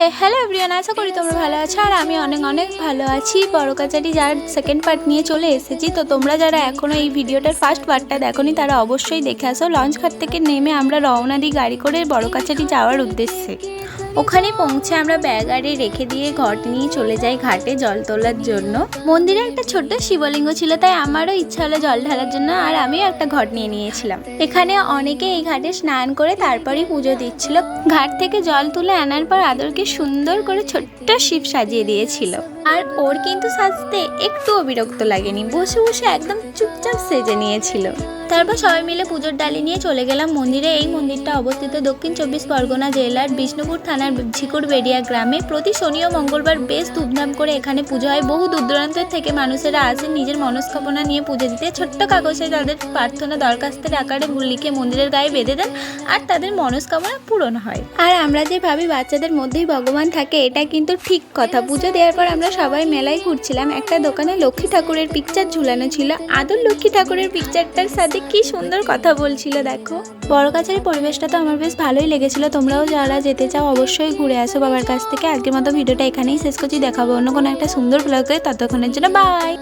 Hello everyone, আশা করি তোমরা ভালো আছো আর আমি অনেক অনেক ভালো আছি। বড়কাচারি যার সেকেন্ড পার্ট নিয়ে চলে এসেছি। তো তোমরা যারা এখনও এই ভিডিওটার ফার্স্ট পার্টটা দেখোনি তারা অবশ্যই দেখে আসো। লঞ্চ ঘাট থেকে নেমে আমরা রওনা দিই গাড়ি করে বড়কাচারি যাওয়ার উদ্দেশ্যে। ওখানে পৌঁছে আমরা ব্যাগ আরে রেখে দিয়ে ঘট নিয়ে চলে যাই ঘাটে জল তোলার জন্য। মন্দিরে একটা ছোট্ট শিবলিঙ্গ ছিল, তাই আমারও ইচ্ছা হলো জল ঢালার জন্য, আর আমিও একটা ঘট নিয়ে নিয়েছিলাম। এখানে অনেকে এই ঘাটে স্নান করে তারপরেই পুজো দিচ্ছিল। ঘাট থেকে জল তুলে আনার পর আদরকে সুন্দর করে ছোট্ট শিব সাজিয়ে দিয়েছিল, আর ওর কিন্তু সাজতে একটুও বিরক্ত লাগেনি, বসে বসে একদম চুপচাপ সেজে নিয়েছিল। তারপর সবাই মিলে পুজোর ডালি নিয়ে চলে গেলাম মন্দিরে। এই মন্দিরটা অবস্থিত দক্ষিণ 24 পরগনা জেলার বিষ্ণুপুর থানার ঝিকুরবেড়িয়া গ্রামে। প্রতি শনি ও মঙ্গলবার বেশ ধুমধাম করে এখানে পুজো হয়। বহু দূর দূরান্তের থেকে মানুষেরা আসেন নিজের মনস্কামনা নিয়ে পুজো দিতে। ছোট্ট কাগজে তাদের প্রার্থনা দরখাস্তের আকারে লিখে মন্দিরের গায়ে বেঁধে দেন, আর তাদের মনস্কামনা পূরণ হয়। আর আমরা যে ভাবি বাচ্চাদের মধ্যেই ভগবান থাকে, এটা কিন্তু ঠিক কথা। পুজো দেওয়ার পর আমরা সবাই মেলায় ঘুরছিলাম। একটা দোকানে লক্ষ্মী ঠাকুরের পিকচার ঝুলানো ছিল। আদর লক্ষ্মী ঠাকুরের পিকচারটার সাথে কি সুন্দর কথা বলছিল দেখো। বড়কাচারির পরিবেশটা তো আমার বেশ ভালোই লেগেছিল। তোমরাও যারা যেতে চাও অবশ্যই ঘুরে আসো বাবার কাছ থেকে। আজকের মতো ভিডিওটা এখানেই শেষ করছি, দেখাবো অন্য কোনো একটা সুন্দর ব্লগে। ততক্ষণের জন্য বাই।